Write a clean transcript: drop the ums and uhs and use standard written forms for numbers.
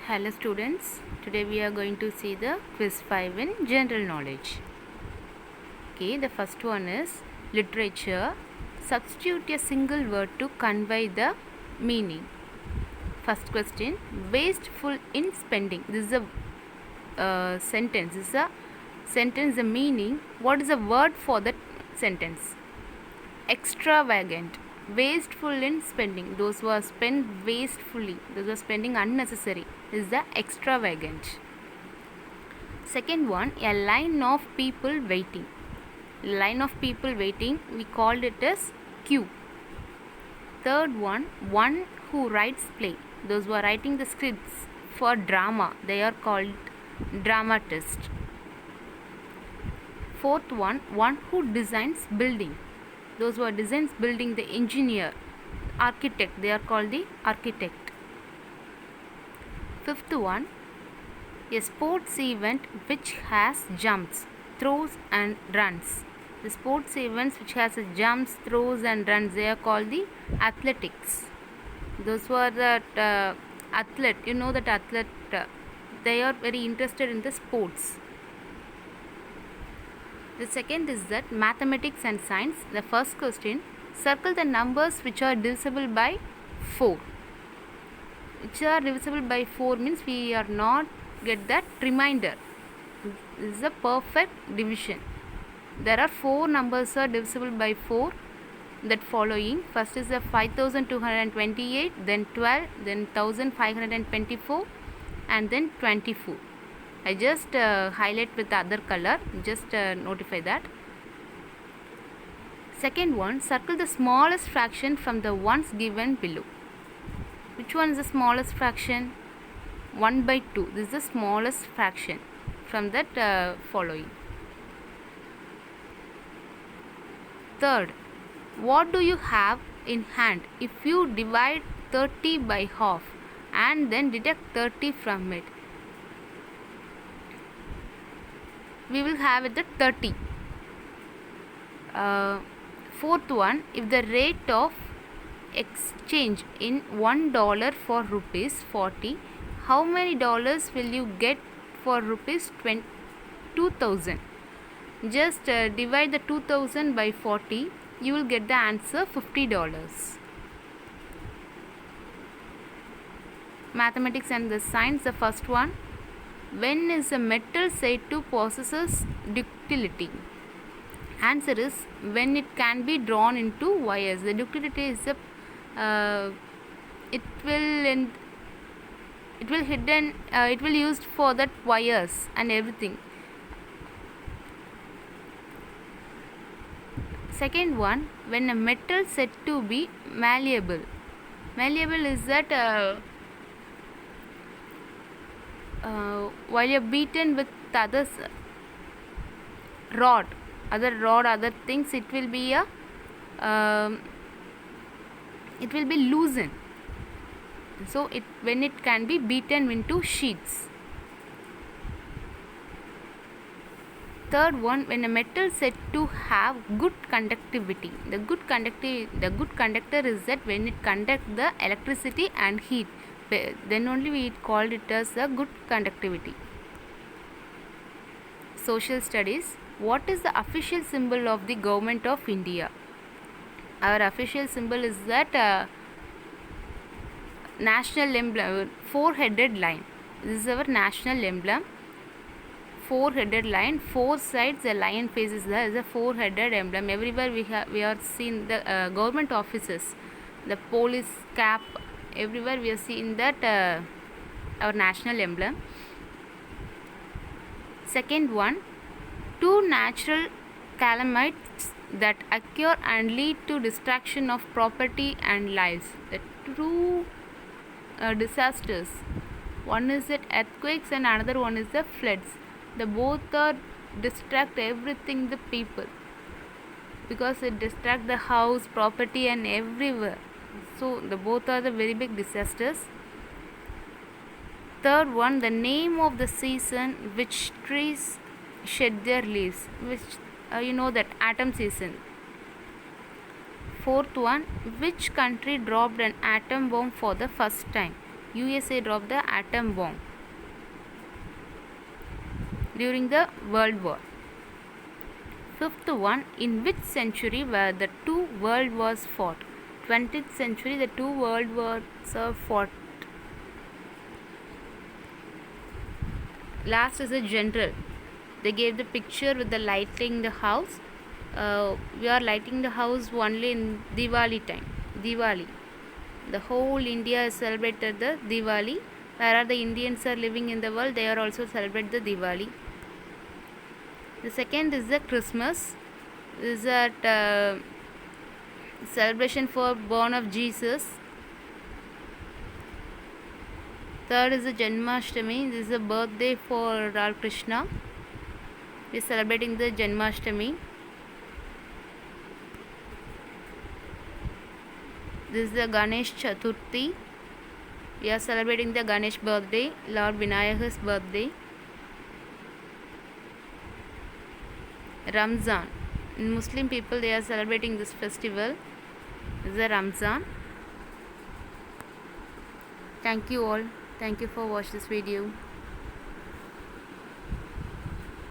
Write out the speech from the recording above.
Hello students, today we are going to see the quiz 5 in general knowledge. Okay, the first one is literature. Substitute a single word to convey the meaning. First question, wasteful in spending. This is a sentence. This is a sentence, the meaning. What is the word for that sentence? Extravagant. Wasteful in spending. Those who are spent wastefully, those who are spending unnecessary, is the extravagant. Second one, a line of people waiting. Line of people waiting, we called it as queue. Third one who writes play. Those who are writing the scripts for drama, they are called dramatist. Fourth one who designs building. Those who are designs building, the engineer, architect, they are called the architect. Fifth one, a sports event which has jumps, throws and runs. The sports events which has jumps, throws and runs, they are called the athletics. Those who are the athlete, you know that athlete, they are very interested in the sports. The second is that mathematics and science. The first question, circle the numbers which are divisible by 4. Which are divisible by 4 means we are not get that remainder. This is a perfect division. There are 4 numbers are divisible by 4. That following, first is the 5228, then 12, then 1524 and then 24. I just highlight with the other color, just notify that. Second one, circle the smallest fraction from the ones given below. Which one is the smallest fraction? 1 by 2. This is the smallest fraction from that following. Third, what do you have in hand if you divide 30 by half and then deduct 30 from it? We will have it at 30. Fourth one, if the rate of exchange in $1 for rupees 40, how many dollars will you get for rupees 2000? Just divide the 2000 by 40, you will get the answer $50. Mathematics and the science, the first one, when is a metal said to possess ductility? Answer is when it can be drawn into wires. The ductility is it will used for that wires and everything. Second one, when a metal said to be malleable. Malleable is that while you are beaten with others other things, it will be loosened. So when it can be beaten into sheets. Third one, when a metal said to have good conductivity. The good conductor is that when it conducts the electricity and heat, then only we called it as a good conductivity. Social studies. What is the official symbol of the government of India? Our official symbol is that national emblem, 4-headed lion. This is our national emblem. 4-headed lion, 4 sides the lion faces. There is a 4-headed emblem. Everywhere we are seeing the government offices, the police cap. Everywhere we are seeing that our national emblem. Second one, 2 natural calamities that occur and lead to destruction of property and lives. The two disasters. One is that earthquakes and another one is the floods. The both are distract everything, the people, because it distract the house, property and everywhere. So the both are the very big disasters. Third one, the name of the season which trees shed their leaves, which you know that autumn season. Fourth one, which country dropped an atom bomb for the first time? USA dropped the atom bomb during the World War. Fifth one, in which century were the two world wars fought? 20th century, the two world wars are fought. Last is a general. They gave the picture with the lighting the house. We are lighting the house only in Diwali time. Diwali. The whole India is celebrated the Diwali. Where the Indians are living in the world, they are also celebrate the Diwali. The second is the Christmas. This is a celebration for born of Jesus. Third is the Janmashtami. This is a birthday for Lord Krishna. We are celebrating the Janmashtami. This is the Ganesh Chaturthi. We are celebrating the Ganesh birthday, Lord Vinayaka's birthday. Ramzan. Muslim people, they are celebrating this festival. This is a Ramzan. Thank you all. Thank you for watching this video.